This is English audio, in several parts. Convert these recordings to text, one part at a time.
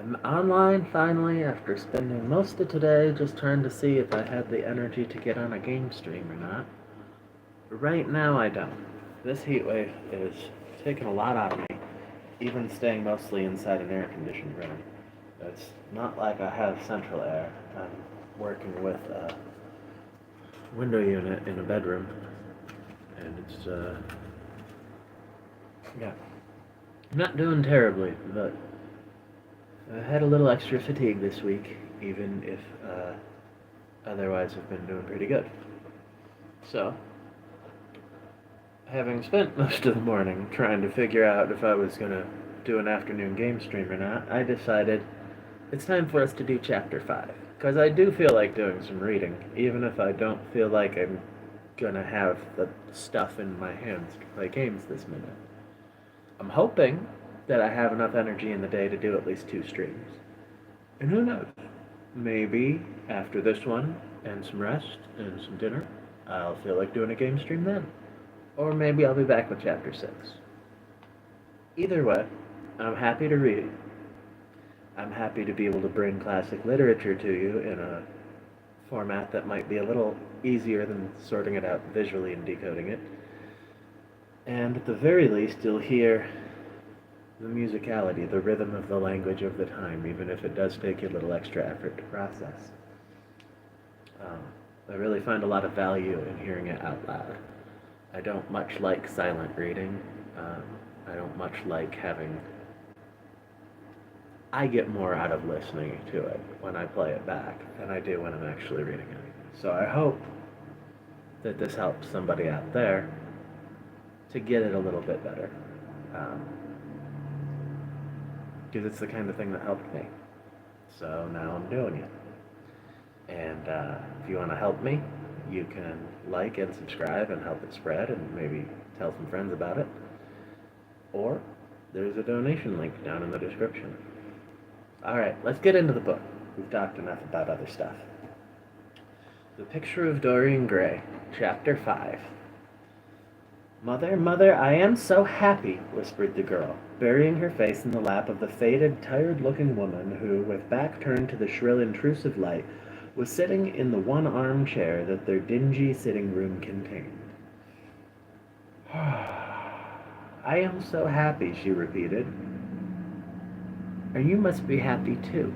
I'm online finally after spending most of today just trying to see if I had the energy to get on a game stream or not. Right now I don't. This heat wave is taking a lot out of me, even staying mostly inside an air-conditioned room. It's not like I have central air. I'm working with a window unit in a bedroom, and yeah. I'm not doing terribly, but I had a little extra fatigue this week, even if otherwise I've been doing pretty good. So, having spent most of the morning trying to figure out if I was going to do an afternoon game stream or not, I decided it's time for us to do Chapter 5. Because I do feel like doing some reading, even if I don't feel like I'm going to have the stuff in my hands to play games this minute. I'm hoping that I have enough energy in the day to do at least 2 streams. And who knows? Maybe after this one and some rest and some dinner, I'll feel like doing a game stream then. Or maybe I'll be back with Chapter 6. Either way, I'm happy to read. I'm happy to be able to bring classic literature to you in a format that might be a little easier than sorting it out visually and decoding it. And at the very least, you'll hear the musicality, the rhythm of the language of the time, even if it does take you a little extra effort to process. I really find a lot of value in hearing it out loud. I don't much like silent reading. I don't much like having... I get more out of listening to it when I play it back than I do when I'm actually reading it. So I hope that this helps somebody out there to get it a little bit better. Because it's the kind of thing that helped me. So now I'm doing it. And if you want to help me, you can like and subscribe and help it spread and maybe tell some friends about it. Or there's a donation link down in the description. Alright, let's get into the book. We've talked enough about other stuff. The Picture of Dorian Gray, Chapter 5. "Mother, mother, I am so happy," whispered the girl, burying her face in the lap of the faded, tired-looking woman who, with back turned to the shrill, intrusive light, was sitting in the one armchair that their dingy sitting room contained. "I am so happy," she repeated. "And you must be happy, too."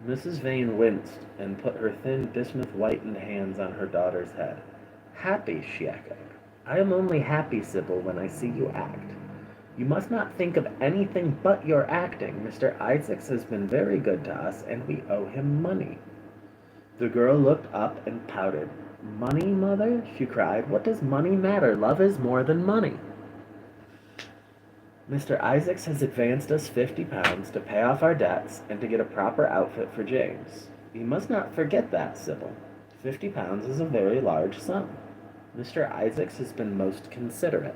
Mrs. Vane winced and put her thin, bismuth-whitened hands on her daughter's head. "Happy," she echoed. "I am only happy, Sybil, when I see you act. You must not think of anything but your acting. Mr. Isaacs has been very good to us, and we owe him money." The girl looked up and pouted. "Money, mother?" she cried. "What does money matter? Love is more than money." "Mr. Isaacs has advanced us £50 to pay off our debts and to get a proper outfit for James. You must not forget that, Sybil. £50 is a very large sum. Mr. Isaacs has been most considerate."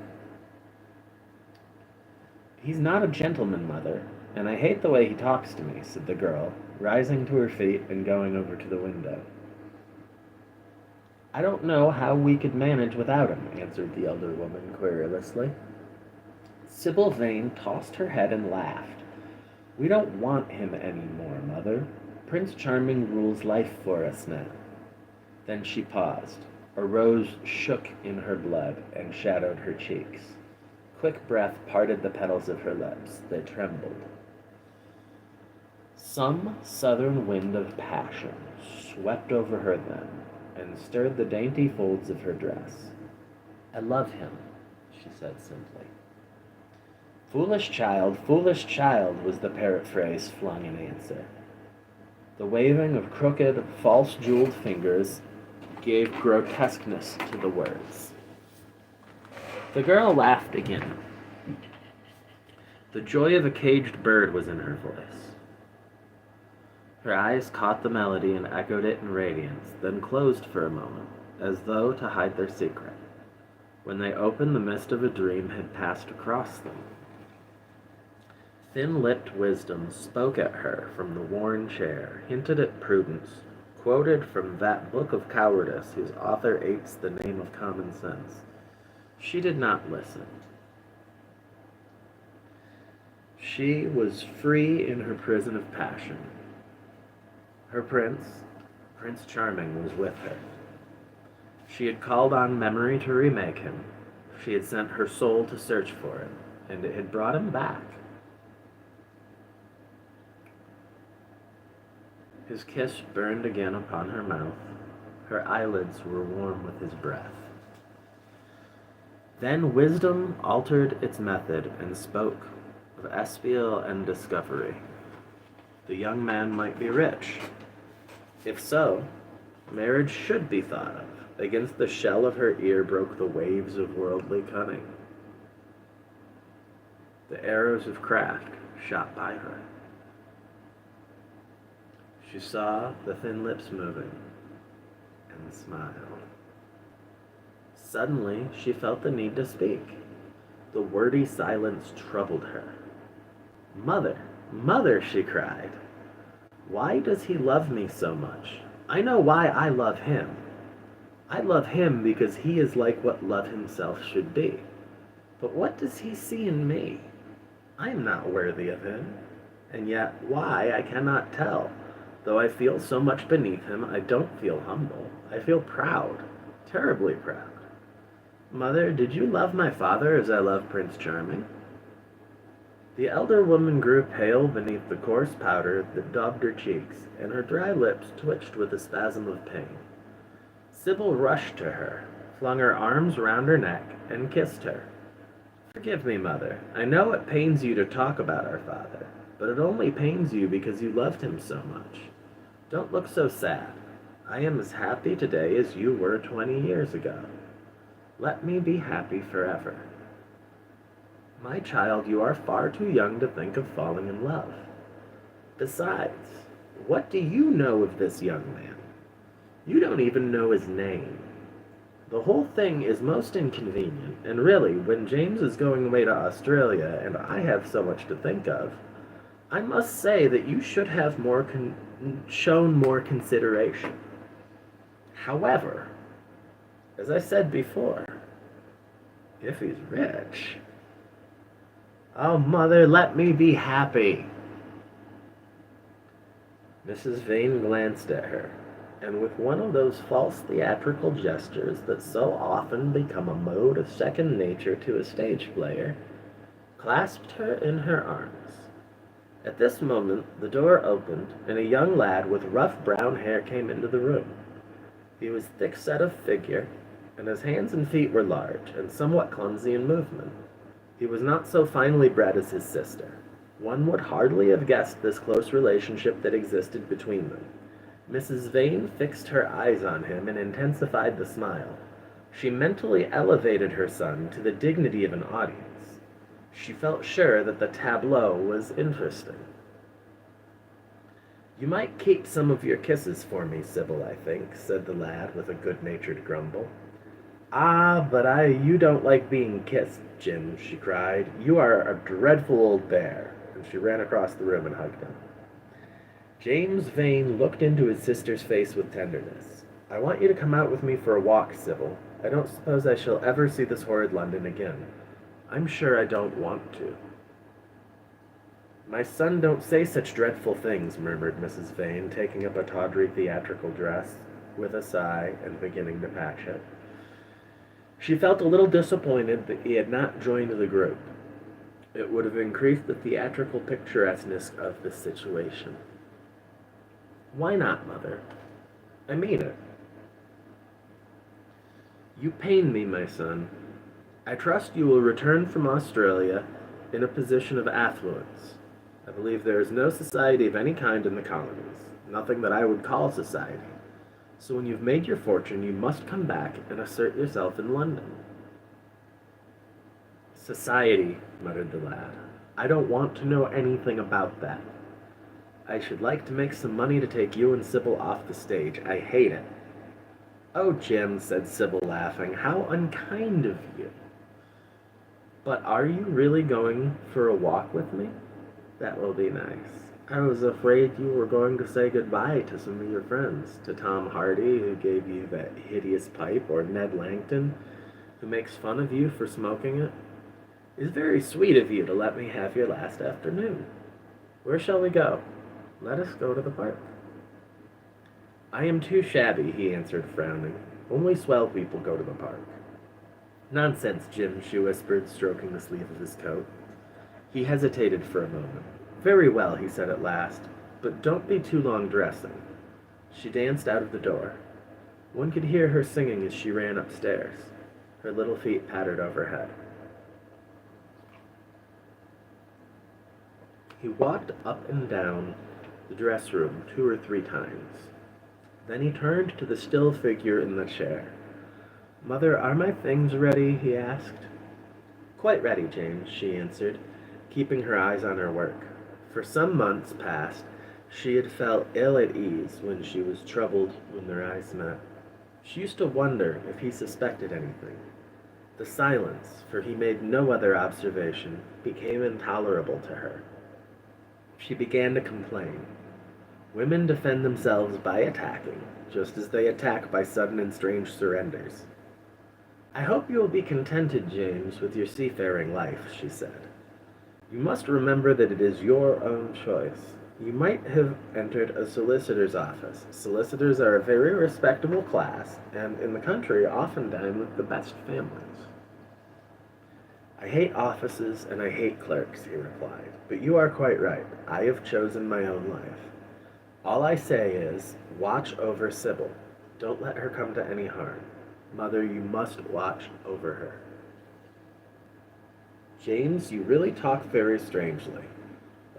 "He's not a gentleman, mother, and I hate the way he talks to me," said the girl, rising to her feet and going over to the window. "I don't know how we could manage without him," answered the elder woman querulously. Sybil Vane tossed her head and laughed. "We don't want him any more, mother. Prince Charming rules life for us now." Then she paused. A rose shook in her blood and shadowed her cheeks. Quick breath parted the petals of her lips. They trembled. Some southern wind of passion swept over her then and stirred the dainty folds of her dress. "I love him," she said simply. Foolish child," was the parrot phrase flung in answer. The waving of crooked, false-jeweled fingers gave grotesqueness to the words. The girl laughed again. The joy of a caged bird was in her voice. Her eyes caught the melody and echoed it in radiance, then closed for a moment, as though to hide their secret. When they opened, the mist of a dream had passed across them. Thin-lipped wisdom spoke at her from the worn chair, hinted at prudence, quoted from that book of cowardice whose author apes the name of common sense. She did not listen. She was free in her prison of passion. Her prince, Prince Charming, was with her. She had called on memory to remake him. She had sent her soul to search for him, and it had brought him back. His kiss burned again upon her mouth. Her eyelids were warm with his breath. Then wisdom altered its method and spoke of espial and discovery. The young man might be rich. If so, marriage should be thought of. Against the shell of her ear broke the waves of worldly cunning. The arrows of craft shot by her. She saw the thin lips moving and smiled. Suddenly, she felt the need to speak. The wordy silence troubled her. "Mother, mother," she cried. "Why does he love me so much? I know why I love him. I love him because he is like what love himself should be. But what does he see in me? I am not worthy of him. And yet, why, I cannot tell. Though I feel so much beneath him, I don't feel humble. I feel proud, terribly proud. Mother, did you love my father as I love Prince Charming?" The elder woman grew pale beneath the coarse powder that daubed her cheeks, and her dry lips twitched with a spasm of pain. Sybil rushed to her, flung her arms round her neck, and kissed her. "Forgive me, mother. I know it pains you to talk about our father, but it only pains you because you loved him so much. Don't look so sad. I am as happy today as you were 20 years ago. Let me be happy forever. My child, you are far too young to think of falling in love. Besides, what do you know of this young man? You don't even know his name. The whole thing is most inconvenient, and really, when James is going away to Australia and I have so much to think of, I must say that you should have shown more consideration. However, as I said before, if he's rich..." "Oh, mother, let me be happy." Mrs. Vane glanced at her, and with one of those false theatrical gestures that so often become a mode of second nature to a stage player, clasped her in her arms. At this moment the door opened, and a young lad with rough brown hair came into the room. He was thick-set of figure, and his hands and feet were large, and somewhat clumsy in movement. He was not so finely bred as his sister. One would hardly have guessed this close relationship that existed between them. Mrs. Vane fixed her eyes on him and intensified the smile. She mentally elevated her son to the dignity of an audience. She felt sure that the tableau was interesting. "You might keep some of your kisses for me, Sybil, I think," said the lad with a good-natured grumble. "Ah, but you don't like being kissed, Jim," she cried. "You are a dreadful old bear," and she ran across the room and hugged him. James Vane looked into his sister's face with tenderness. "I want you to come out with me for a walk, Sybil. I don't suppose I shall ever see this horrid London again. I'm sure I don't want to." "My son, don't say such dreadful things," murmured Mrs. Vane, taking up a tawdry theatrical dress, with a sigh, and beginning to patch it. She felt a little disappointed that he had not joined the group. It would have increased the theatrical picturesqueness of the situation. "Why not, mother? I mean it." "You pain me, my son. I trust you will return from Australia in a position of affluence. I believe there is no society of any kind in the colonies, nothing that I would call society. So when you've made your fortune, you must come back and assert yourself in London." "Society," muttered the lad. "I don't want to know anything about that. I should like to make some money to take you and Sybil off the stage. I hate it." "Oh, Jim," said Sybil, laughing, "how unkind of you. But are you really going for a walk with me? That will be nice. I was afraid you were going to say goodbye to some of your friends, to Tom Hardy, who gave you that hideous pipe, or Ned Langton, who makes fun of you for smoking it." It's very sweet of you to let me have your last afternoon. Where shall we go? Let us go to the park. I am too shabby, he answered, frowning. Only swell people go to the park. Nonsense, Jim, she whispered, stroking the sleeve of his coat. He hesitated for a moment. Very well, he said at last, but don't be too long dressing. She danced out of the door. One could hear her singing as she ran upstairs. Her little feet pattered overhead. He walked up and down the dress room 2 or 3 times. Then he turned to the still figure in the chair. Mother, are my things ready? He asked. Quite ready, James, she answered, keeping her eyes on her work. For some months past, she had felt ill at ease when she was troubled when their eyes met. She used to wonder if he suspected anything. The silence, for he made no other observation, became intolerable to her. She began to complain. Women defend themselves by attacking, just as they attack by sudden and strange surrenders. I hope you will be contented, James, with your seafaring life, she said. You must remember that it is your own choice. You might have entered a solicitor's office. Solicitors are a very respectable class, and in the country often dine with the best families. I hate offices and I hate clerks, he replied, but you are quite right. I have chosen my own life. All I say is, watch over Sybil. Don't let her come to any harm. Mother, you must watch over her. James, you really talk very strangely.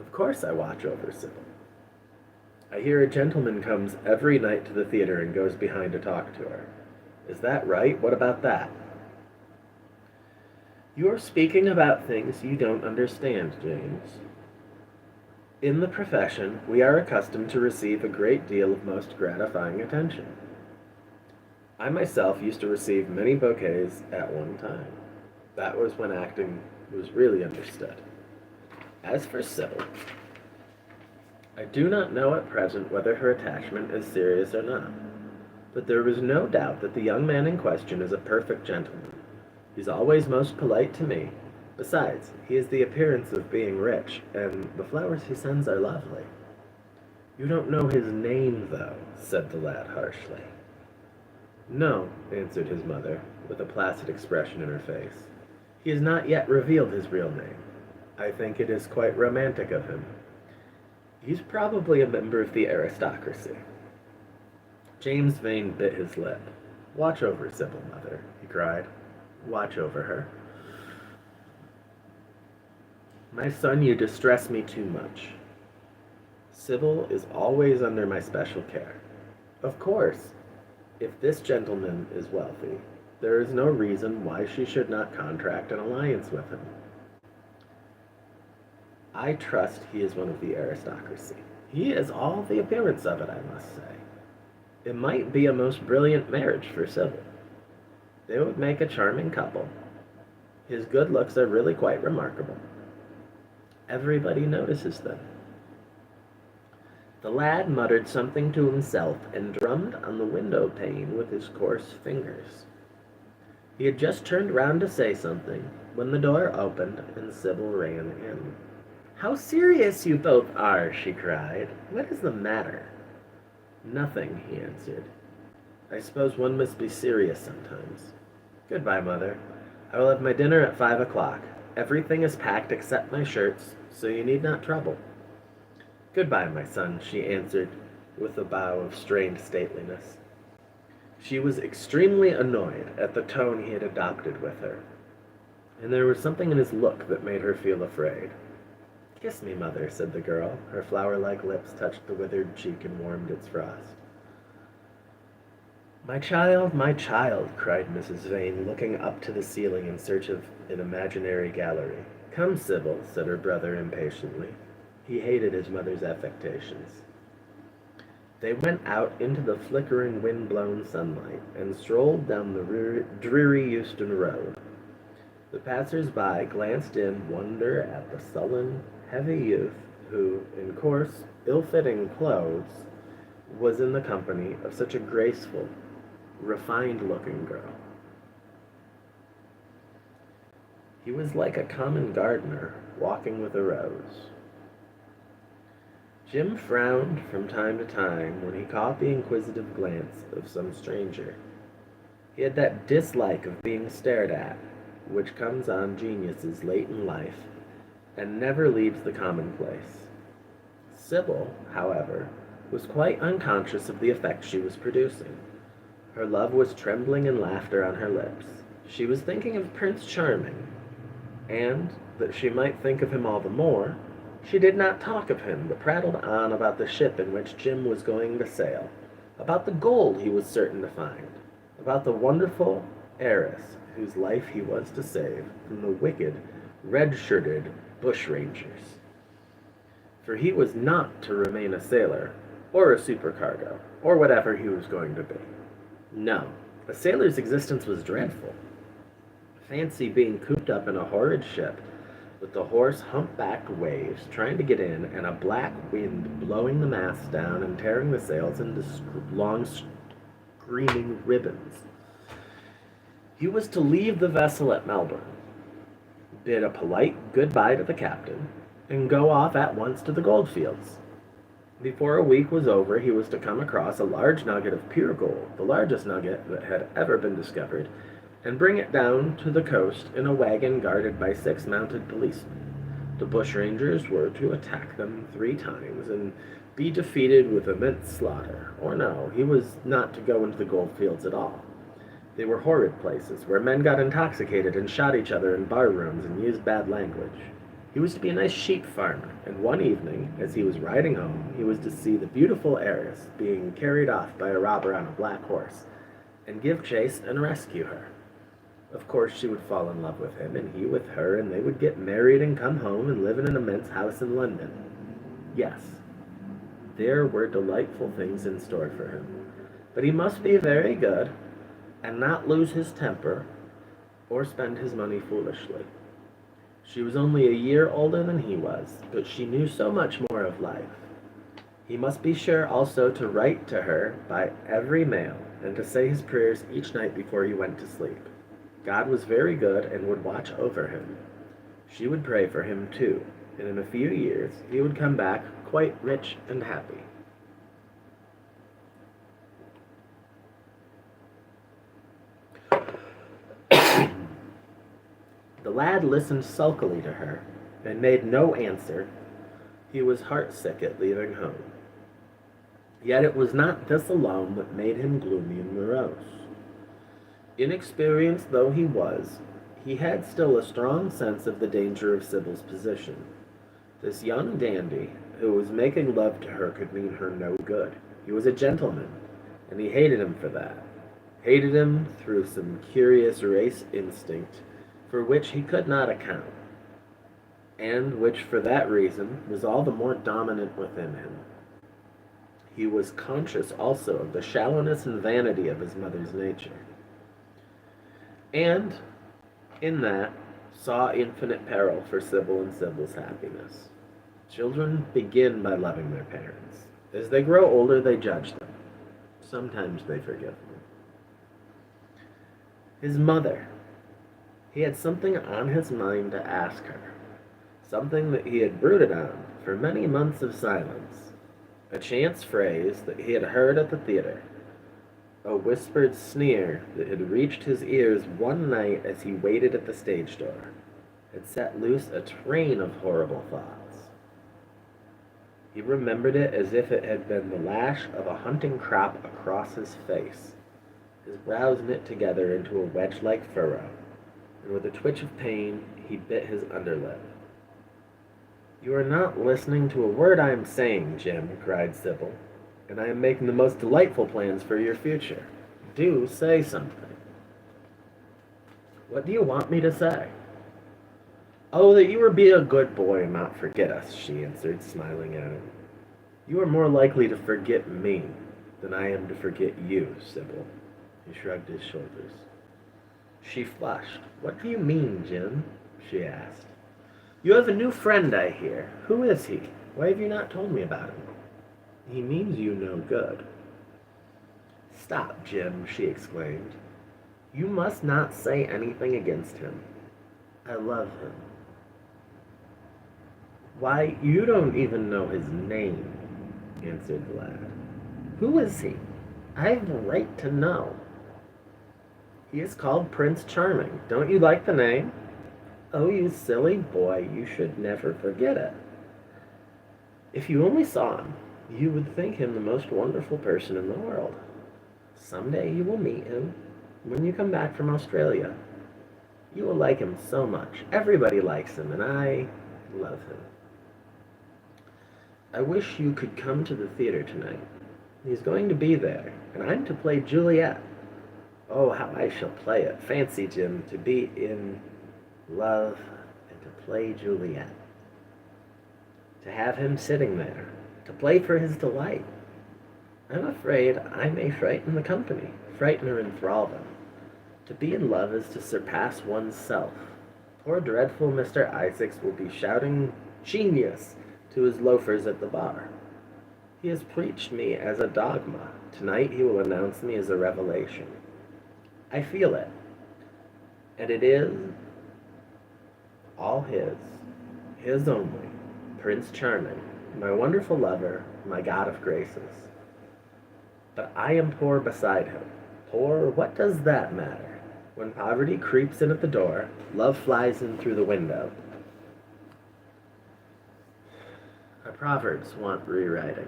Of course I watch over Sybil. I hear a gentleman comes every night to the theater and goes behind to talk to her. Is that right? What about that? You are speaking about things you don't understand, James. In the profession, we are accustomed to receive a great deal of most gratifying attention. I myself used to receive many bouquets at one time. That was when acting was really understood. As for Sybil, I do not know at present whether her attachment is serious or not, but there is no doubt that the young man in question is a perfect gentleman. He's always most polite to me. Besides, he has the appearance of being rich, and the flowers he sends are lovely. You don't know his name, though, said the lad harshly. No, answered his mother, with a placid expression in her face. He has not yet revealed his real name. I think it is quite romantic of him. He's probably a member of the aristocracy. James Vane bit his lip. Watch over Sybil, mother, he cried. Watch over her. My son, you distress me too much. Sybil is always under my special care. Of course, if this gentleman is wealthy, there is no reason why she should not contract an alliance with him. I trust he is one of the aristocracy. He has all the appearance of it, I must say. It might be a most brilliant marriage for Sybil. They would make a charming couple. His good looks are really quite remarkable. Everybody notices them. The lad muttered something to himself and drummed on the window pane with his coarse fingers. He had just turned round to say something when the door opened and Sybil ran in. How serious you both are, she cried. What is the matter? Nothing, he answered. I suppose one must be serious sometimes. Goodbye, Mother. I will have my dinner at 5 o'clock. Everything is packed except my shirts, so you need not trouble. Goodbye, my son, she answered, with a bow of strained stateliness. She was extremely annoyed at the tone he had adopted with her, and there was something in his look that made her feel afraid. Kiss me, Mother, said the girl. Her flower-like lips touched the withered cheek and warmed its frost. My child, cried Mrs. Vane, looking up to the ceiling in search of an imaginary gallery. Come, Sybil, said her brother impatiently. He hated his mother's affectations. They went out into the flickering, wind-blown sunlight and strolled down the dreary Euston Road. The passers-by glanced in wonder at the sullen, heavy youth who, in coarse, ill-fitting clothes, was in the company of such a graceful, refined-looking girl. He was like a common gardener walking with a rose. Jim frowned from time to time when he caught the inquisitive glance of some stranger. He had that dislike of being stared at, which comes on geniuses late in life and never leaves the commonplace. Sybil, however, was quite unconscious of the effect she was producing. Her love was trembling in laughter on her lips. She was thinking of Prince Charming, and, that she might think of him all the more, she did not talk of him, but prattled on about the ship in which Jim was going to sail, about the gold he was certain to find, about the wonderful heiress whose life he was to save from the wicked, red-shirted bushrangers. For he was not to remain a sailor, or a supercargo, or whatever he was going to be. No, a sailor's existence was dreadful. Fancy being cooped up in a horrid ship, with the hoarse, humpbacked waves trying to get in, and a black wind blowing the masts down and tearing the sails into long, screaming ribbons. He was to leave the vessel at Melbourne, bid a polite goodbye to the captain, and go off at once to the goldfields. Before a week was over, he was to come across a large nugget of pure gold, the largest nugget that had ever been discovered, and bring it down to the coast in a wagon guarded by 6 mounted policemen. The bushrangers were to attack them 3 times and be defeated with immense slaughter. Or no, he was not to go into the goldfields at all. They were horrid places where men got intoxicated and shot each other in bar rooms and used bad language. He was to be a nice sheep farmer, and one evening, as he was riding home, he was to see the beautiful heiress being carried off by a robber on a black horse, and give chase and rescue her. Of course, she would fall in love with him, and he with her, and they would get married and come home and live in an immense house in London. Yes, there were delightful things in store for him. But he must be very good, and not lose his temper, or spend his money foolishly. She was only a year older than he was, but she knew so much more of life. He must be sure also to write to her by every mail, and to say his prayers each night before he went to sleep. God was very good and would watch over him. She would pray for him too, and in a few years he would come back quite rich and happy. The lad listened sulkily to her, and made no answer. He was heartsick at leaving home. Yet it was not this alone that made him gloomy and morose. Inexperienced though he was, he had still a strong sense of the danger of Sybil's position. This young dandy, who was making love to her, could mean her no good. He was a gentleman, and he hated him for that. Hated him through some curious race instinct for which he could not account, and which for that reason was all the more dominant within him. He was conscious also of the shallowness and vanity of his mother's nature, and in that saw infinite peril for Sybil and Sybil's happiness. Children begin by loving their parents. As they grow older, they judge them. Sometimes they forgive them. His mother. He had something on his mind to ask her, something that he had brooded on for many months of silence, a chance phrase that he had heard at the theater, a whispered sneer that had reached his ears one night as he waited at the stage door, had set loose a train of horrible thoughts. He remembered it as if it had been the lash of a hunting crop across his face, his brows knit together into a wedge-like furrow, and with a twitch of pain he bit his underlip. "You are not listening to a word I am saying, Jim," cried Sybil, "and I am making the most delightful plans for your future. Do say something." "What do you want me to say?" "Oh, that you will be a good boy and not forget us," she answered, smiling at him. "You are more likely to forget me than I am to forget you, Sybil." He shrugged his shoulders. She flushed. "What do you mean, Jim?" she asked. "You have a new friend, I hear. Who is he? Why have you not told me about him?" "He means you no good." "Stop, Jim," she exclaimed. "You must not say anything against him. I love him. Why, you don't even know his name, answered the lad. Who is he? I have a right to know. He is called Prince Charming. Don't you like the name? Oh, you silly boy, you should never forget it. If you only saw him, you would think him the most wonderful person in the world. Someday you will meet him when you come back from Australia. You will like him so much. Everybody likes him, and I love him. I wish you could come to the theater tonight. He's going to be there, and I'm to play Juliet. Oh, how I shall play it. Fancy, Jim, to be in love and to play Juliet. To have him sitting there, to play for his delight. I'm afraid I may frighten the company, frighten or enthrall them. To be in love is to surpass one's self. Poor dreadful Mr. Isaacs will be shouting genius to his loafers at the bar. He has preached me as a dogma. Tonight he will announce me as a revelation. I feel it. And it is all his only, Prince Charming, my wonderful lover, my god of graces. But I am poor beside him. Poor, what does that matter? When poverty creeps in at the door, love flies in through the window. Our proverbs want rewriting.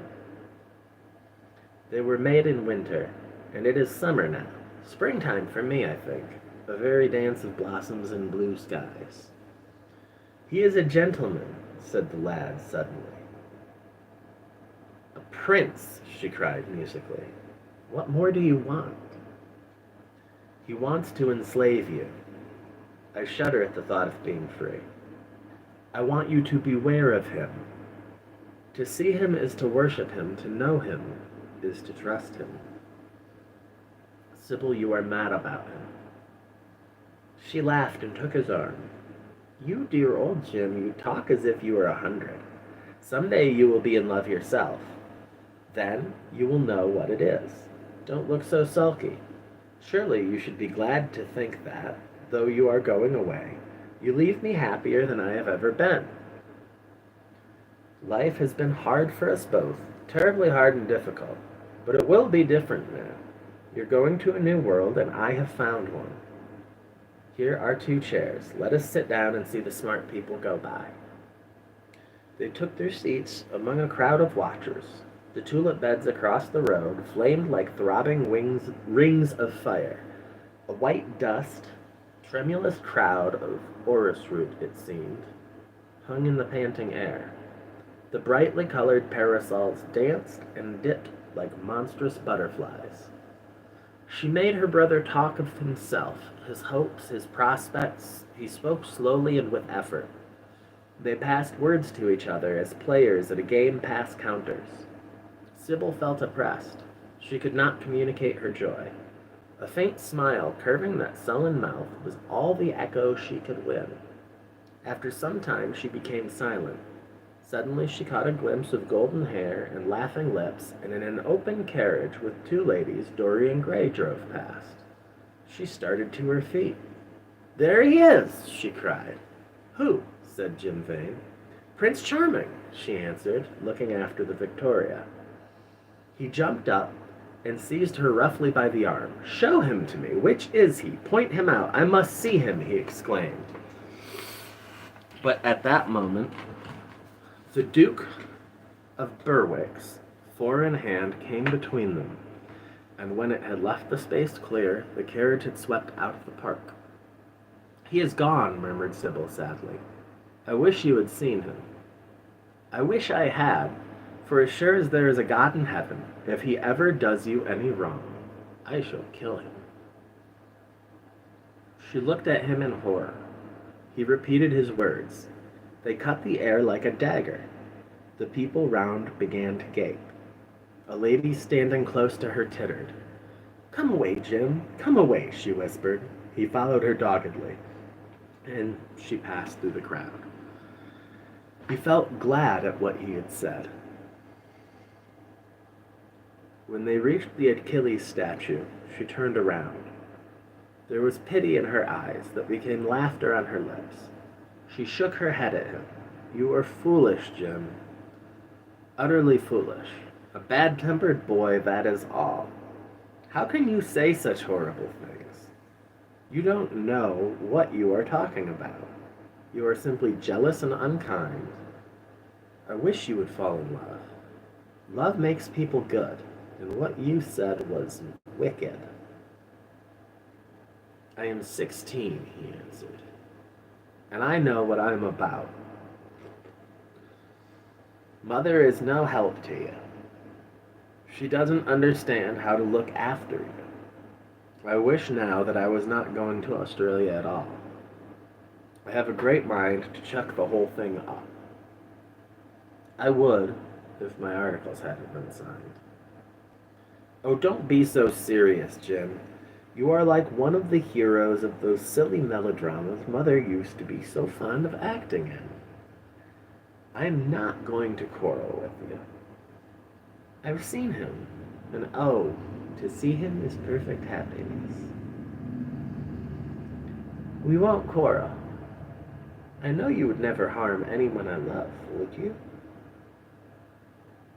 They were made in winter, and it is summer now. Springtime for me, I think. A very dance of blossoms and blue skies. He is a gentleman, said the lad suddenly. A prince, she cried musically. What more do you want? He wants to enslave you. I shudder at the thought of being free. I want you to beware of him. To see him is to worship him. To know him is to trust him. Sybil, you are mad about him. She laughed and took his arm. You dear old Jim, you talk as if you were 100. Someday you will be in love yourself. Then you will know what it is. Don't look so sulky. Surely you should be glad to think that, though you are going away, you leave me happier than I have ever been. Life has been hard for us both, terribly hard and difficult, but it will be different now. You're going to a new world, and I have found one. Here are 2 chairs. Let us sit down and see the smart people go by. They took their seats among a crowd of watchers. The tulip beds across the road flamed like throbbing rings of fire. A white dust, tremulous crowd of orris root, it seemed, hung in the panting air. The brightly colored parasols danced and dipped like monstrous butterflies. She made her brother talk of himself, his hopes, his prospects. He spoke slowly and with effort. They passed words to each other as players at a game pass counters. Sybil felt oppressed. She could not communicate her joy. A faint smile curving that sullen mouth was all the echo she could win. After some time she became silent. Suddenly she caught a glimpse of golden hair and laughing lips, and in an open carriage with 2 ladies Dorian Gray drove past. She started to her feet. There he is, she cried. Who? Said Jim Vane. Prince Charming, she answered, looking after the Victoria. He jumped up and seized her roughly by the arm. Show him to me. Which is he? Point him out. I must see him, he exclaimed. But at that moment, the Duke of Berwick's 4-in-hand came between them, and when it had left the space clear, the carriage had swept out of the park. He is gone, murmured Sybil sadly. I wish you had seen him. I wish I had, for as sure as there is a God in heaven, if he ever does you any wrong, I shall kill him. She looked at him in horror. He repeated his words. They cut the air like a dagger. The people round began to gape. A lady standing close to her tittered. Come away, Jim, come away, she whispered. He followed her doggedly, and she passed through the crowd. He felt glad at what he had said. When they reached the Achilles statue, she turned around. There was pity in her eyes that became laughter on her lips. She shook her head at him. "You are foolish, Jim. Utterly foolish. A bad-tempered boy, that is all. How can you say such horrible things? You don't know what you are talking about. You are simply jealous and unkind. I wish you would fall in love. Love makes people good, and what you said was wicked." "I am 16, he answered, "and I know what I am about. Mother is no help to you. She doesn't understand how to look after you. I wish now that I was not going to Australia at all. I have a great mind to chuck the whole thing up. I would, if my articles hadn't been signed." "Oh, don't be so serious, Jim. You are like one of the heroes of those silly melodramas Mother used to be so fond of acting in. I am not going to quarrel with you. I've seen him, and oh, to see him is perfect happiness. We won't quarrel. I know you would never harm anyone I love, would you?"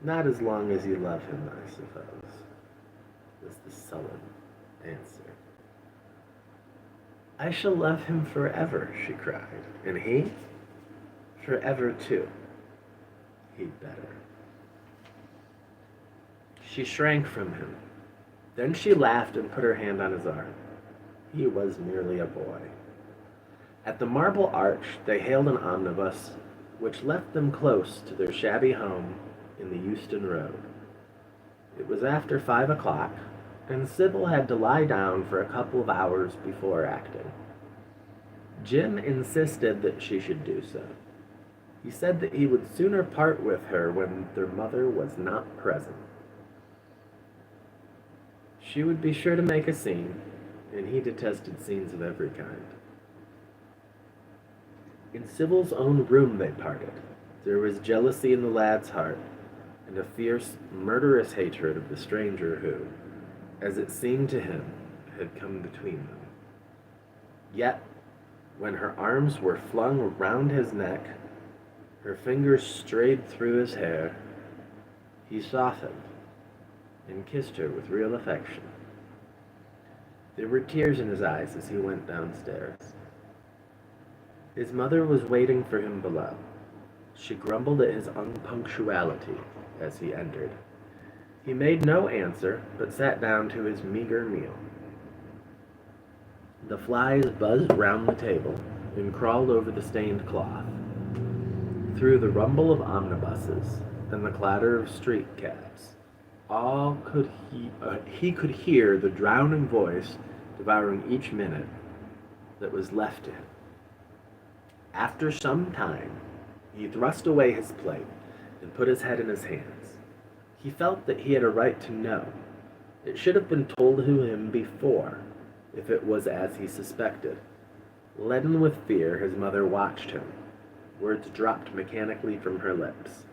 "Not as long as you love him, I suppose," was the sullen answer. "I shall love him forever," she cried. "And he? Forever too. He'd better." She shrank from him. Then she laughed and put her hand on his arm. He was merely a boy. At the Marble Arch, they hailed an omnibus, which left them close to their shabby home in the Euston Road. It was after 5 o'clock, and Sybil had to lie down for a couple of hours before acting. Jim insisted that she should do so. He said that he would sooner part with her when their mother was not present. She would be sure to make a scene, and he detested scenes of every kind. In Sybil's own room they parted. There was jealousy in the lad's heart, and a fierce, murderous hatred of the stranger who, as it seemed to him, had come between them. Yet, when her arms were flung round his neck, her fingers strayed through his hair, he softened and kissed her with real affection. There were tears in his eyes as he went downstairs. His mother was waiting for him below. She grumbled at his unpunctuality as he entered. He made no answer, but sat down to his meager meal. The flies buzzed round the table and crawled over the stained cloth. Through the rumble of omnibuses and the clatter of street cabs, he could hear the drowning voice devouring each minute that was left to him. After some time, he thrust away his plate and put his head in his hands. He felt that he had a right to know. It should have been told to him before, if it was as he suspected. Leaden with fear, his mother watched him. Words dropped mechanically from her lips.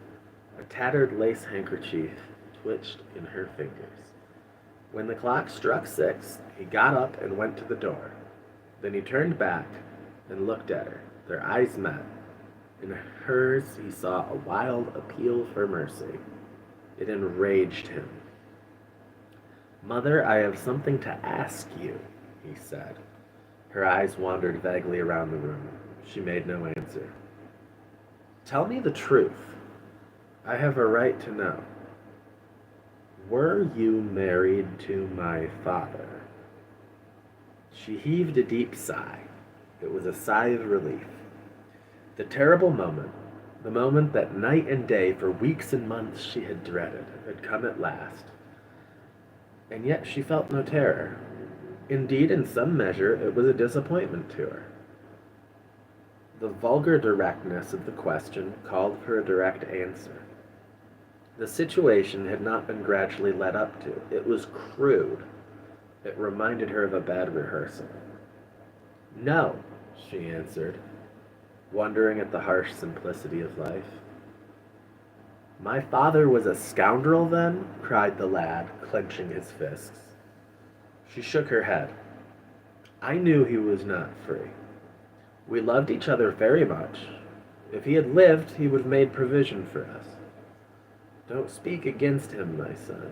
A tattered lace handkerchief twitched in her fingers. When the clock struck 6, he got up and went to the door. Then he turned back and looked at her. Their eyes met. In hers he saw a wild appeal for mercy. It enraged him. "Mother, I have something to ask you," he said. Her eyes wandered vaguely around the room. She made no answer. "Tell me the truth. I have a right to know. Were you married to my father?" She heaved a deep sigh. It was a sigh of relief. The terrible moment, the moment that night and day for weeks and months she had dreaded, had come at last. And yet she felt no terror. Indeed, in some measure, it was a disappointment to her. The vulgar directness of the question called for a direct answer. The situation had not been gradually led up to. It was crude. It reminded her of a bad rehearsal. "No," she answered, wondering at the harsh simplicity of life. "My father was a scoundrel, then?" cried the lad, clenching his fists. She shook her head. I knew he was not free. We loved each other very much. If he had lived, he would have made provision for us. Don't speak against him, my son.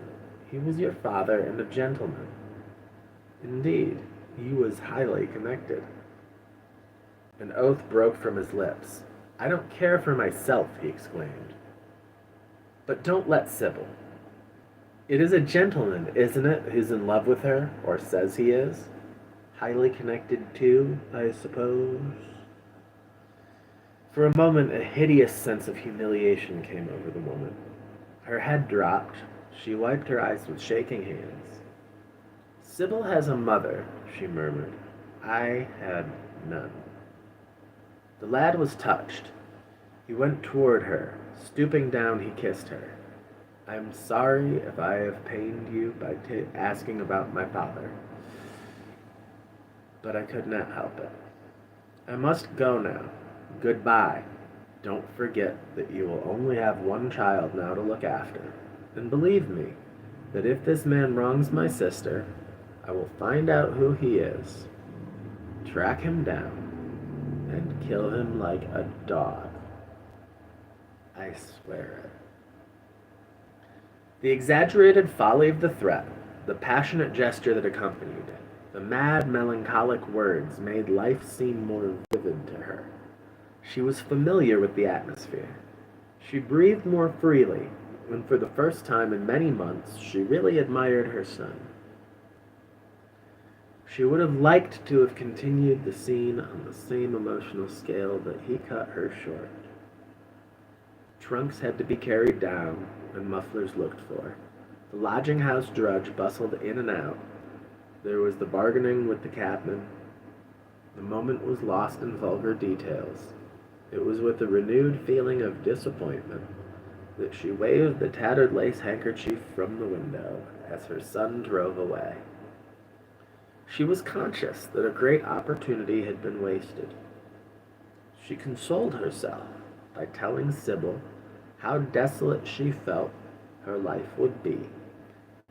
He was your father and a gentleman. Indeed, he was highly connected. An oath broke from his lips. I don't care for myself, he exclaimed. But don't let Sybil. It is a gentleman, isn't it, who's in love with her, or says he is? Highly connected too, I suppose? For a moment, a hideous sense of humiliation came over the woman. Her head dropped. She wiped her eyes with shaking hands. Sybil has a mother, she murmured. I had none. The lad was touched. He went toward her. Stooping down, he kissed her. I am sorry if I have pained you by asking about my father, but I could not help it. I must go now. Goodbye. Don't forget that you will only have one child now to look after. And believe me, that if this man wrongs my sister, I will find out who he is, track him down, and kill him like a dog. I swear it. The exaggerated folly of the threat, the passionate gesture that accompanied it, the mad, melancholic words made life seem more vivid to her. She was familiar with the atmosphere. She breathed more freely, and for the first time in many months, she really admired her son. She would have liked to have continued the scene on the same emotional scale, but he cut her short. Trunks had to be carried down, and mufflers looked for. The lodging-house drudge bustled in and out. There was the bargaining with the cabman. The moment was lost in vulgar details. It was with a renewed feeling of disappointment that she waved the tattered lace handkerchief from the window as her son drove away. She was conscious that a great opportunity had been wasted. She consoled herself by telling Sybil how desolate she felt her life would be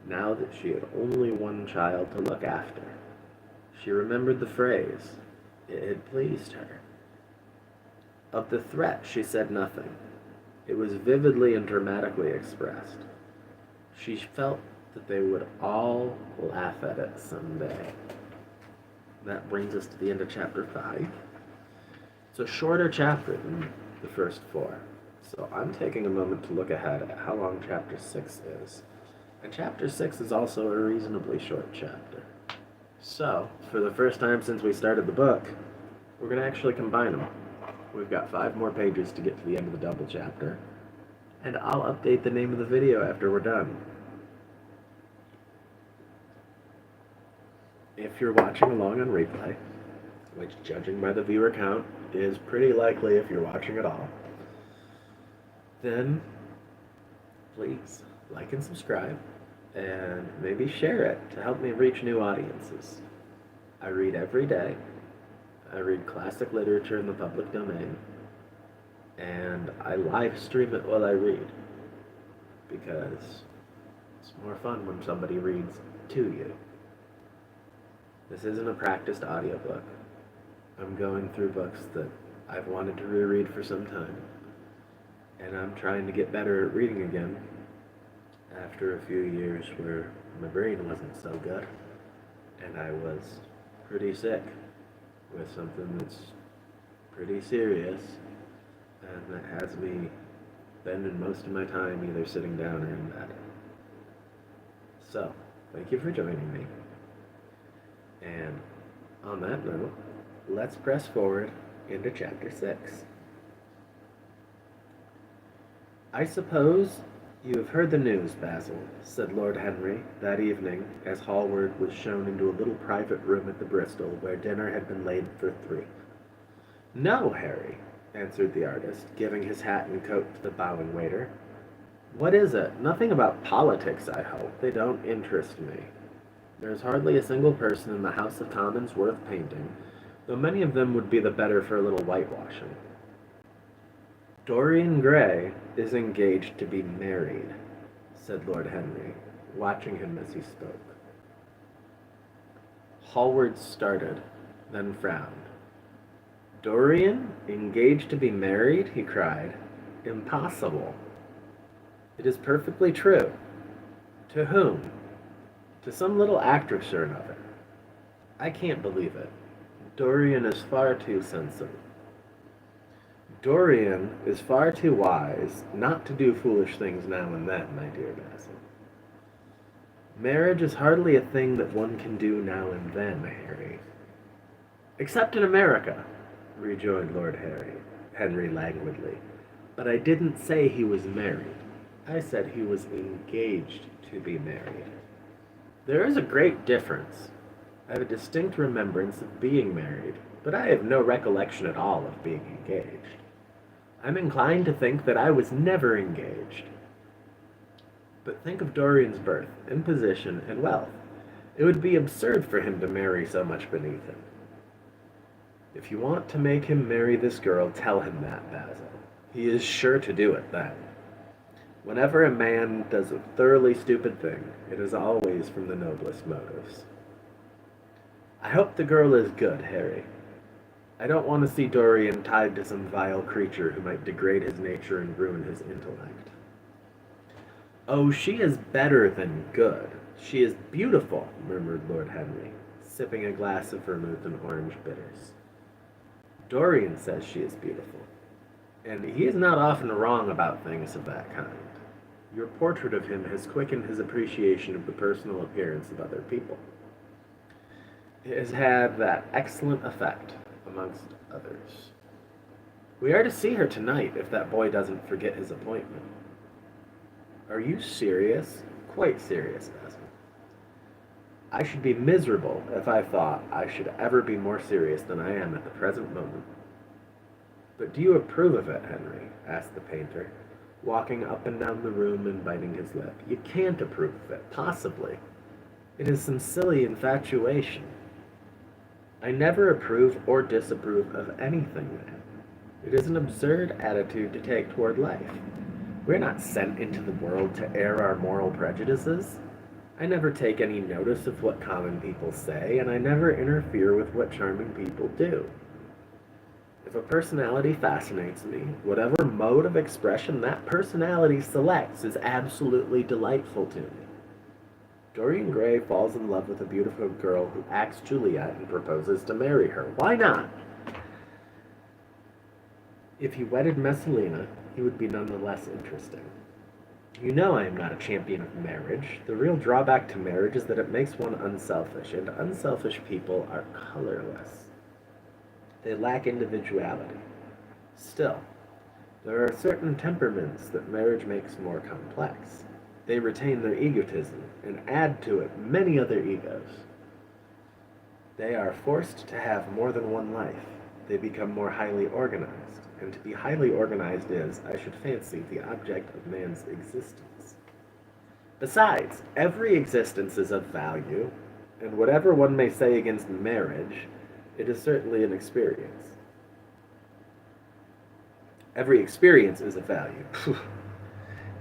now that she had only one child to look after. She remembered the phrase. It had pleased her. Of the threat she said nothing. It was vividly and dramatically expressed. She felt that they would all laugh at it someday. That brings us to the end of chapter 5. It's a shorter chapter than the first 4. So I'm taking a moment to look ahead at how long chapter 6 is. And chapter 6 is also a reasonably short chapter. So, for the first time since we started the book, we're going to actually combine them. We've got 5 more pages to get to the end of the double chapter, and I'll update the name of the video after we're done. If you're watching along on replay, which judging by the viewer count is pretty likely if you're watching at all, then please like and subscribe, and maybe share it to help me reach new audiences. I read every day. I read classic literature in the public domain, and I live stream it while I read, because it's more fun when somebody reads to you. This isn't a practiced audiobook. I'm going through books that I've wanted to reread for some time, and I'm trying to get better at reading again after a few years where my brain wasn't so good, and I was pretty sick with something that's pretty serious, and that has me spending most of my time either sitting down or in bed. So, thank you for joining me. And on that note, let's press forward into chapter 6. I suppose you have heard the news, Basil, said Lord Henry that evening as Hallward was shown into a little private room at the Bristol where dinner had been laid for 3. No, Harry, answered the artist, giving his hat and coat to the bowing waiter. What is it? Nothing about politics, I hope. They don't interest me. There's hardly a single person in the House of Commons worth painting, though many of them would be the better for a little whitewashing. Dorian Gray is engaged to be married, said Lord Henry, watching him as he spoke. Hallward started, then frowned. Dorian, engaged to be married? He cried. Impossible. It is perfectly true. To whom? To some little actress or another. I can't believe it. Dorian is far too sensible. Dorian is far too wise not to do foolish things now and then, my dear Basil. Marriage is hardly a thing that one can do now and then, Harry. Except in America, rejoined Henry languidly. But I didn't say he was married. I said he was engaged to be married. There is a great difference. I have a distinct remembrance of being married, but I have no recollection at all of being engaged. I'm inclined to think that I was never engaged. But think of Dorian's birth, and position, and wealth. It would be absurd for him to marry so much beneath him. If you want to make him marry this girl, tell him that, Basil. He is sure to do it then. Whenever a man does a thoroughly stupid thing, it is always from the noblest motives. I hope the girl is good, Harry. I don't want to see Dorian tied to some vile creature who might degrade his nature and ruin his intellect. Oh, she is better than good. She is beautiful, murmured Lord Henry, sipping a glass of vermouth and orange bitters. Dorian says she is beautiful, and he is not often wrong about things of that kind. Your portrait of him has quickened his appreciation of the personal appearance of other people. It has had that excellent effect, amongst others. We are to see her tonight if that boy doesn't forget his appointment. Are you serious? Quite serious, Basil. I should be miserable if I thought I should ever be more serious than I am at the present moment. But do you approve of it, Henry? Asked the painter, walking up and down the room and biting his lip. You can't approve of it, possibly. It is some silly infatuation. I never approve or disapprove of anything, then. It is an absurd attitude to take toward life. We're not sent into the world to air our moral prejudices. I never take any notice of what common people say, and I never interfere with what charming people do. If a personality fascinates me, whatever mode of expression that personality selects is absolutely delightful to me. Dorian Gray falls in love with a beautiful girl who acts Juliet and proposes to marry her. Why not? If he wedded Messalina, he would be none the less interesting. You know I am not a champion of marriage. The real drawback to marriage is that it makes one unselfish, and unselfish people are colorless. They lack individuality. Still, there are certain temperaments that marriage makes more complex. They retain their egotism and add to it many other egos. They are forced to have more than one life. They become more highly organized, and to be highly organized is, I should fancy, the object of man's existence. Besides, every existence is of value, and whatever one may say against marriage, it is certainly an experience. Every experience is of value.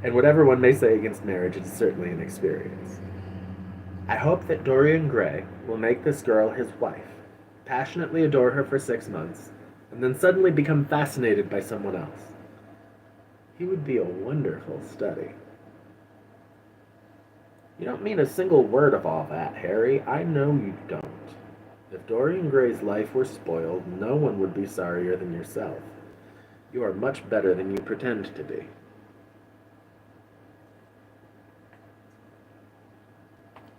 And whatever one may say against marriage, it is certainly an experience. I hope that Dorian Gray will make this girl his wife, passionately adore her for 6 months, and then suddenly become fascinated by someone else. He would be a wonderful study. You don't mean a single word of all that, Harry. I know you don't. If Dorian Gray's life were spoiled, no one would be sorrier than yourself. You are much better than you pretend to be.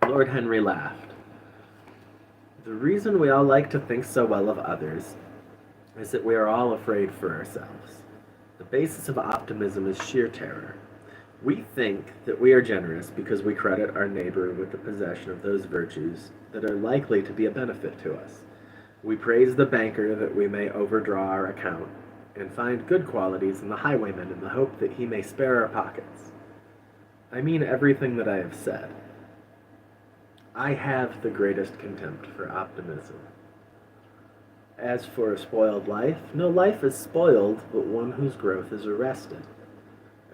Lord Henry laughed. The reason we all like to think so well of others is that we are all afraid for ourselves. The basis of optimism is sheer terror. We think that we are generous because we credit our neighbor with the possession of those virtues that are likely to be a benefit to us. We praise the banker that we may overdraw our account, and find good qualities in the highwayman in the hope that he may spare our pockets. I mean everything that I have said. I have the greatest contempt for optimism. As for a spoiled life, no life is spoiled but one whose growth is arrested.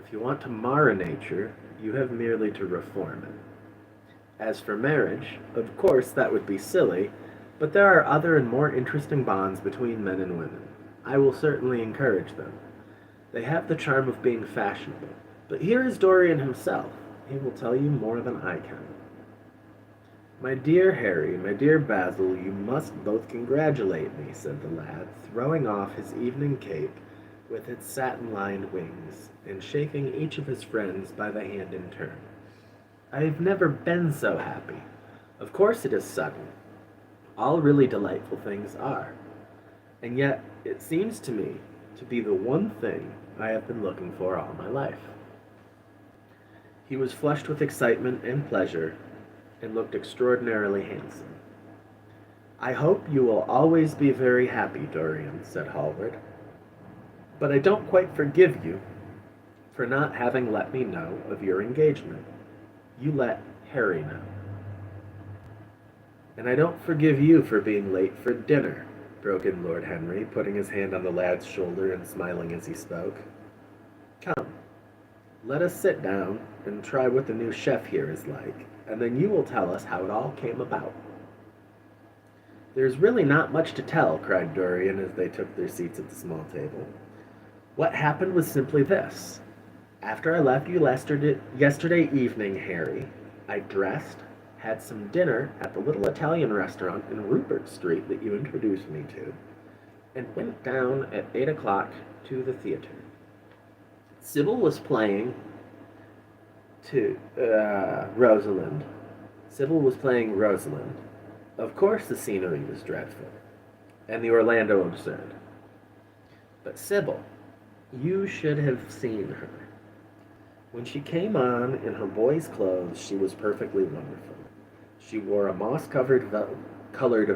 If you want to mar a nature, you have merely to reform it. As for marriage, of course that would be silly, But there are other and more interesting bonds between men and women. I will certainly encourage them. They have the charm of being fashionable. But here is Dorian himself. He will tell you more than I can. My dear Harry, my dear Basil, you must both congratulate me, said the lad, throwing off his evening cape with its satin-lined wings, and shaking each of his friends by the hand in turn. I've never been so happy. Of course it is sudden. All really delightful things are. And yet, it seems to me to be the one thing I have been looking for all my life. He was flushed with excitement and pleasure, and looked extraordinarily handsome. I hope you will always be very happy, Dorian, said Hallward. But I don't quite forgive you for not having let me know of your engagement. You let Harry know. And I don't forgive you for being late for dinner, broke in Lord Henry, putting his hand on the lad's shoulder and smiling as he spoke. Come, let us sit down and try what the new chef here is like, and then you will tell us how it all came about. There's really not much to tell, cried Dorian as they took their seats at the small table. What happened was simply this. After I left you yesterday evening, Harry, I dressed, had some dinner at the little Italian restaurant in Rupert Street that you introduced me to, and went down at 8 o'clock to the theater. Sybil was playing Rosalind. Sybil was playing Rosalind. Of course the scenery was dreadful, and the Orlando absurd. But Sybil, you should have seen her. When she came on in her boy's clothes, she was perfectly wonderful. She wore a moss-colored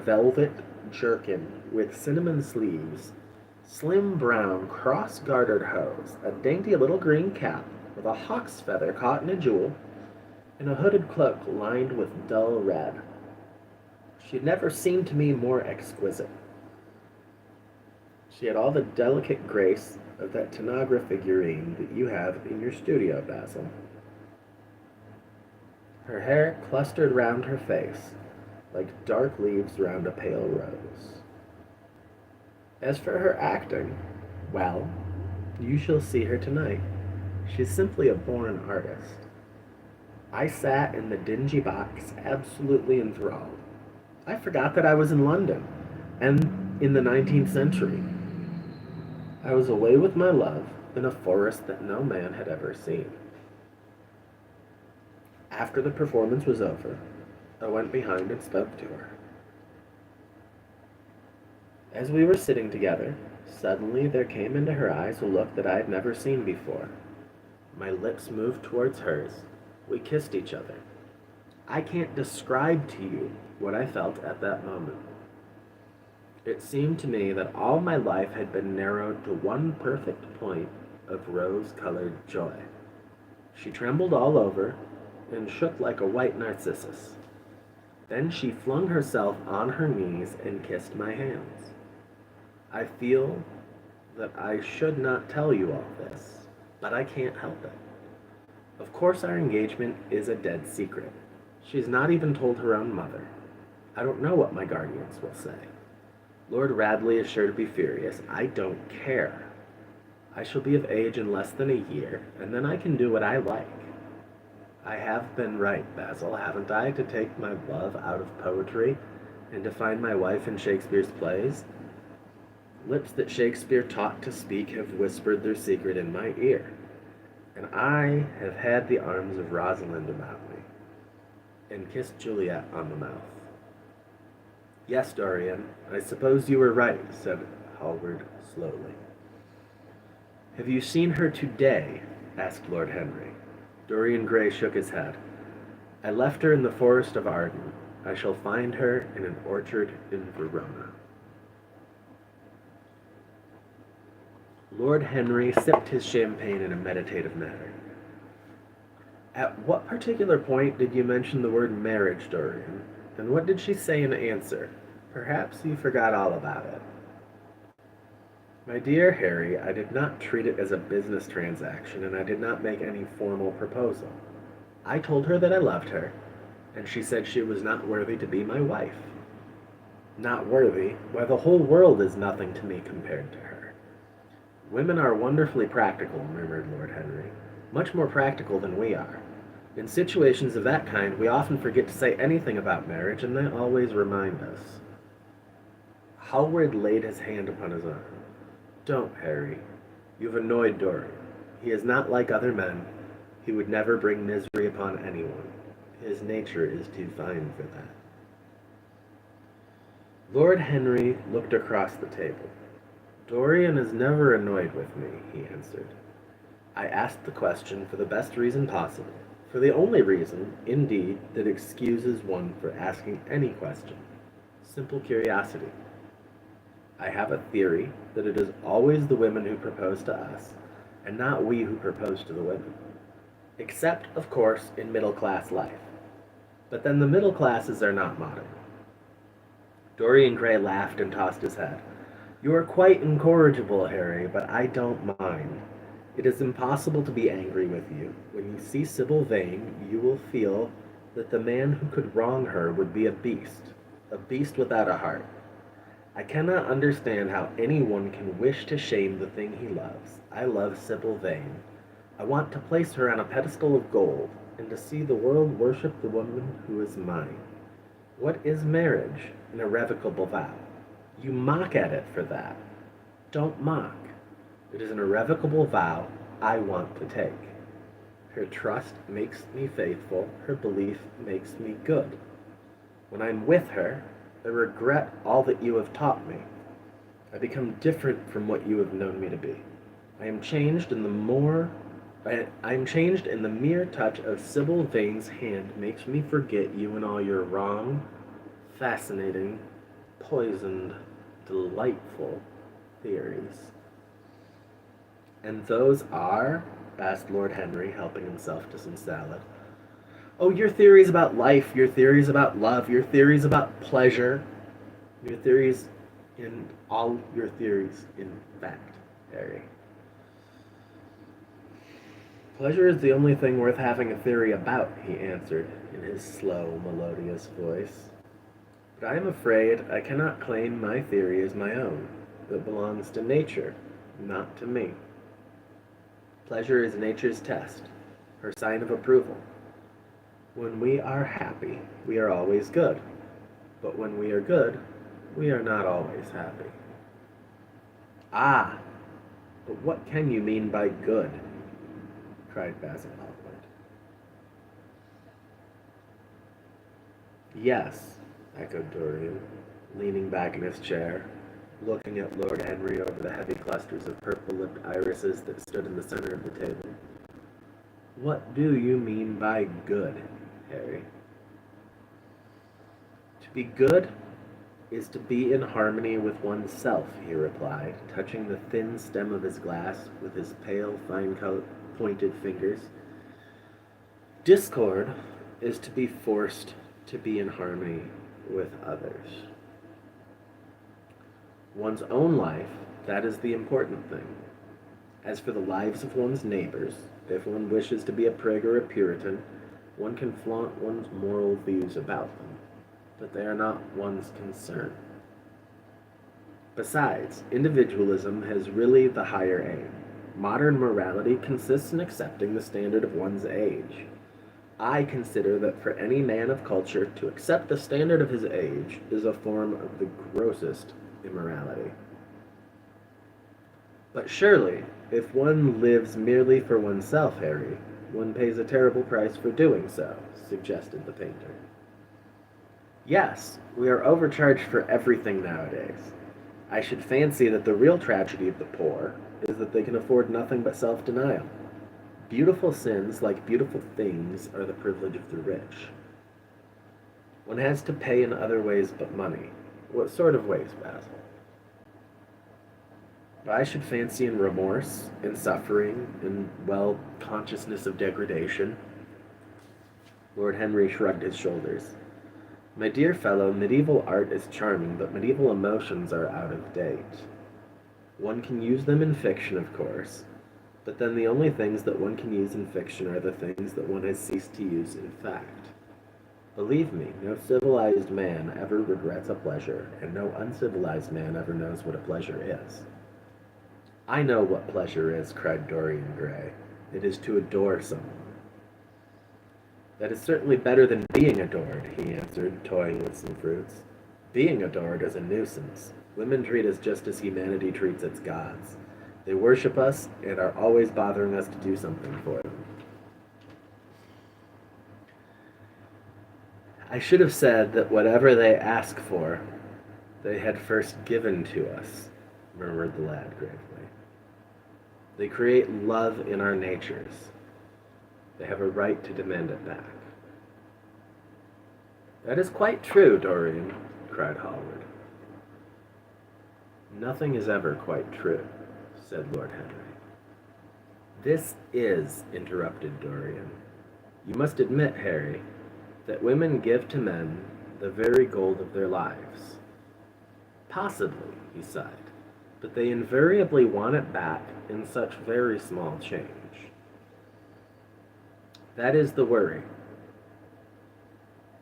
velvet jerkin with cinnamon sleeves, slim brown cross-gartered hose, a dainty little green cap with a hawk's feather caught in a jewel, and a hooded cloak lined with dull red. She had never seemed to me more exquisite. She had all the delicate grace of that Tanagra figurine that you have in your studio, Basil. Her hair clustered round her face, like dark leaves round a pale rose. As for her acting, well, you shall see her tonight. She's simply a born artist. I sat in the dingy box, absolutely enthralled. I forgot that I was in London, and in the 19th century. I was away with my love in a forest that no man had ever seen. After the performance was over, I went behind and spoke to her. As we were sitting together, suddenly there came into her eyes a look that I had never seen before. My lips moved towards hers. We kissed each other. I can't describe to you what I felt at that moment. It seemed to me that all my life had been narrowed to one perfect point of rose-colored joy. She trembled all over and shook like a white narcissus. Then she flung herself on her knees and kissed my hands. I feel that I should not tell you all this, but I can't help it. Of course our engagement is a dead secret. She's not even told her own mother. I don't know what my guardians will say. Lord Radley is sure to be furious. I don't care. I shall be of age in less than a year, and then I can do what I like. I have been right, Basil, haven't I, to take my love out of poetry and to find my wife in Shakespeare's plays? Lips that Shakespeare taught to speak have whispered their secret in my ear, and I have had the arms of Rosalind about me, and kissed Juliet on the mouth. Yes, Dorian, I suppose you were right, said Hallward slowly. Have you seen her today? Asked Lord Henry. Dorian Gray shook his head. I left her in the forest of Arden. I shall find her in an orchard in Verona. Lord Henry sipped his champagne in a meditative manner. At what particular point did you mention the word marriage, Dorian? And what did she say in answer? Perhaps you forgot all about it. My dear Harry, I did not treat it as a business transaction, and I did not make any formal proposal. I told her that I loved her, and she said she was not worthy to be my wife. Not worthy? Why, the whole world is nothing to me compared to her. Women are wonderfully practical, murmured Lord Henry. Much more practical than we are. In situations of that kind, we often forget to say anything about marriage, and they always remind us. Hallward laid his hand upon his arm. Don't, Harry. You've annoyed Dorian. He is not like other men. He would never bring misery upon anyone. His nature is too fine for that. Lord Henry looked across the table. Dorian is never annoyed with me, he answered. I asked the question for the best reason possible, for the only reason, indeed, that excuses one for asking any question. Simple curiosity. I have a theory that it is always the women who propose to us, and not we who propose to the women. Except, of course, in middle-class life. But then the middle classes are not modern. Dorian Gray laughed and tossed his head. You are quite incorrigible, Harry, but I don't mind. It is impossible to be angry with you. When you see Sybil Vane, you will feel that the man who could wrong her would be a beast without a heart. I cannot understand how anyone can wish to shame the thing he loves. I love Sybil Vane. I want to place her on a pedestal of gold, and to see the world worship the woman who is mine. What is marriage? An irrevocable vow. You mock at it for that. Don't mock. It is an irrevocable vow I want to take. Her trust makes me faithful. Her belief makes me good. When I'm with her, I regret all that you have taught me. I become different from what you have known me to be. I am changed in the mere touch of Sybil Vane's hand makes me forget you and all your wrong, fascinating, poisoned, delightful theories. And those are? Asked Lord Henry, helping himself to some salad. Oh, your theories about life, your theories about love, your theories about pleasure, your theories in all your theories, in fact, Harry. Pleasure is the only thing worth having a theory about, he answered in his slow, melodious voice. But I am afraid I cannot claim my theory as my own. It belongs to nature, not to me. Pleasure is nature's test, her sign of approval. When we are happy, we are always good. But when we are good, we are not always happy. Ah, but what can you mean by good? Cried Basil Hallward. Yes, echoed Dorian, leaning back in his chair, looking at Lord Henry over the heavy clusters of purple-lipped irises that stood in the center of the table. What do you mean by good, Harry? To be good is to be in harmony with oneself, he replied, touching the thin stem of his glass with his pale, fine-pointed fingers. Discord is to be forced to be in harmony with others. One's own life, that is the important thing. As for the lives of one's neighbors, if one wishes to be a prig or a Puritan, one can flaunt one's moral views about them, but they are not one's concern. Besides, individualism has really the higher aim. Modern morality consists in accepting the standard of one's age. I consider that for any man of culture to accept the standard of his age is a form of the grossest immorality. But surely, if one lives merely for oneself, Harry, one pays a terrible price for doing so, suggested the painter. Yes, we are overcharged for everything nowadays. I should fancy that the real tragedy of the poor is that they can afford nothing but self-denial. Beautiful sins, like beautiful things, are the privilege of the rich. One has to pay in other ways but money. What sort of ways, Basil? I should fancy in remorse, in suffering, in, well, consciousness of degradation. Lord Henry shrugged his shoulders. My dear fellow, medieval art is charming, but medieval emotions are out of date. One can use them in fiction, of course, but then the only things that one can use in fiction are the things that one has ceased to use in fact. Believe me, no civilized man ever regrets a pleasure, and no uncivilized man ever knows what a pleasure is. I know what pleasure is, cried Dorian Gray. It is to adore someone. That is certainly better than being adored, he answered, toying with some fruits. Being adored is a nuisance. Women treat us just as humanity treats its gods. They worship us and are always bothering us to do something for them. I should have said that whatever they ask for, they had first given to us, murmured the lad gravely. They create love in our natures. They have a right to demand it back. That is quite true, Dorian, cried Hallward. Nothing is ever quite true, said Lord Henry. This is, interrupted Dorian. You must admit, Harry, that women give to men the very gold of their lives. Possibly, he sighed, but they invariably want it back in such very small change. That is the worry.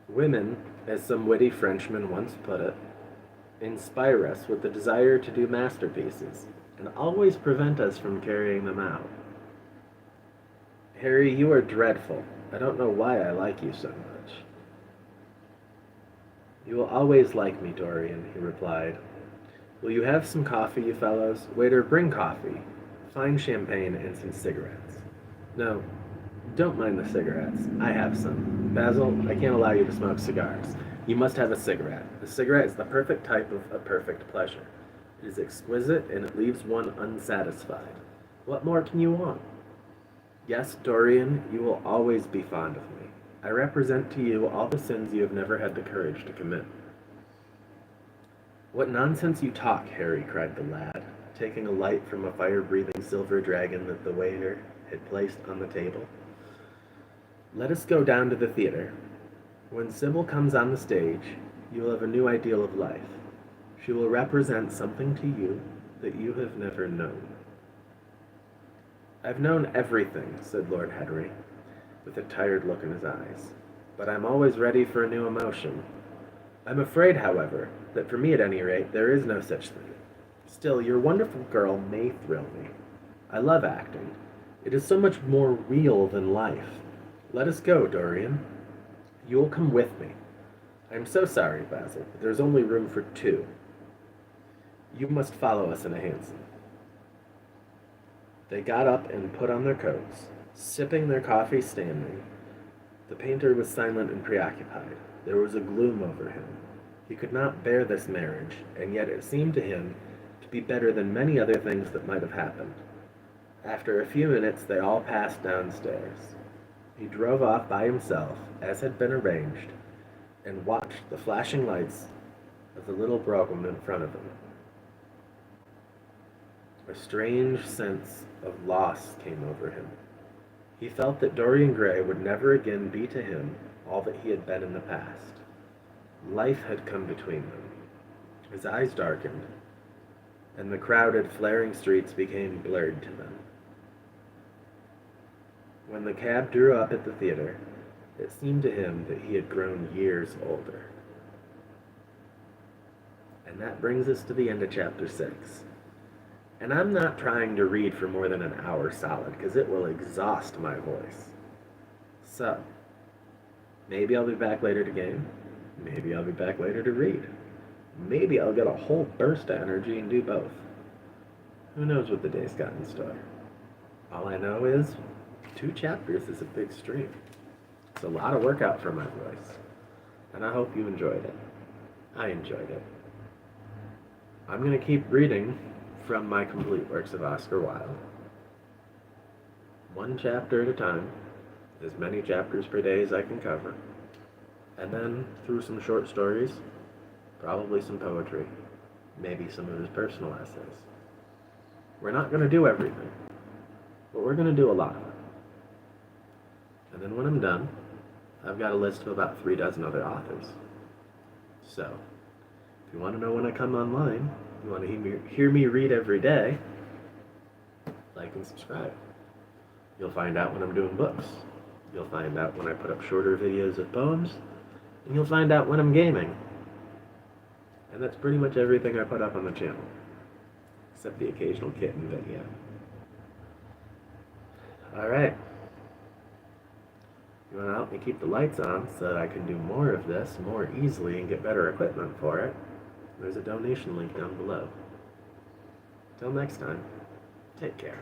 Women, as some witty Frenchman once put it, inspire us with the desire to do masterpieces, and always prevent us from carrying them out. Harry, you are dreadful. I don't know why I like you so much. You will always like me, Dorian, he replied. Will you have some coffee, you fellows? Waiter, bring coffee. Fine champagne and some cigarettes. No, don't mind the cigarettes. I have some. Basil, I can't allow you to smoke cigars. You must have a cigarette. A cigarette is the perfect type of a perfect pleasure. It is exquisite, and it leaves one unsatisfied. What more can you want? Yes, Dorian, you will always be fond of me. I represent to you all the sins you have never had the courage to commit. What nonsense you talk, Harry, cried the lad, taking a light from a fire-breathing silver dragon that the waiter had placed on the table. Let us go down to the theater. When Sybil comes on the stage, you will have a new ideal of life. She will represent something to you that you have never known. I've known everything, said Lord Henry, with a tired look in his eyes, but I'm always ready for a new emotion. I'm afraid, however, that for me at any rate, there is no such thing. Still, your wonderful girl may thrill me. I love acting. It is so much more real than life. Let us go, Dorian. You will come with me. I am so sorry, Basil, but there's only room for two. You must follow us in a hansom. They got up and put on their coats, sipping their coffee standing. The painter was silent and preoccupied. There was a gloom over him. He could not bear this marriage, and yet it seemed to him to be better than many other things that might have happened. After a few minutes, they all passed downstairs. He drove off by himself, as had been arranged, and watched the flashing lights of the little brougham in front of him. A strange sense of loss came over him. He felt that Dorian Gray would never again be to him all that he had been in the past. Life had come between them. His eyes darkened, and the crowded, flaring streets became blurred to them. When the cab drew up at the theater, it seemed to him that he had grown years older. And that brings us to the end of chapter 6. And I'm not trying to read for more than an hour solid, because it will exhaust my voice. So, maybe I'll be back later to game. Maybe I'll be back later to read. Maybe I'll get a whole burst of energy and do both. Who knows what the day's got in store? All I know is 2 chapters is a big stream. It's a lot of workout for my voice. And I hope you enjoyed it. I enjoyed it. I'm going to keep reading from my complete works of Oscar Wilde. 1 chapter at a time, as many chapters per day as I can cover. And then through some short stories, probably some poetry, maybe some of his personal essays. We're not going to do everything, but we're going to do a lot of it. And then when I'm done, I've got a list of about 3 dozen other authors. So, if you want to know when I come online, you want to hear me read every day, like and subscribe. You'll find out when I'm doing books. You'll find out when I put up shorter videos of poems, and you'll find out when I'm gaming. And that's pretty much everything I put up on the channel, except the occasional kitten video. Alright. You want to help me keep the lights on so that I can do more of this more easily and get better equipment for it? There's a donation link down below. Till next time, take care.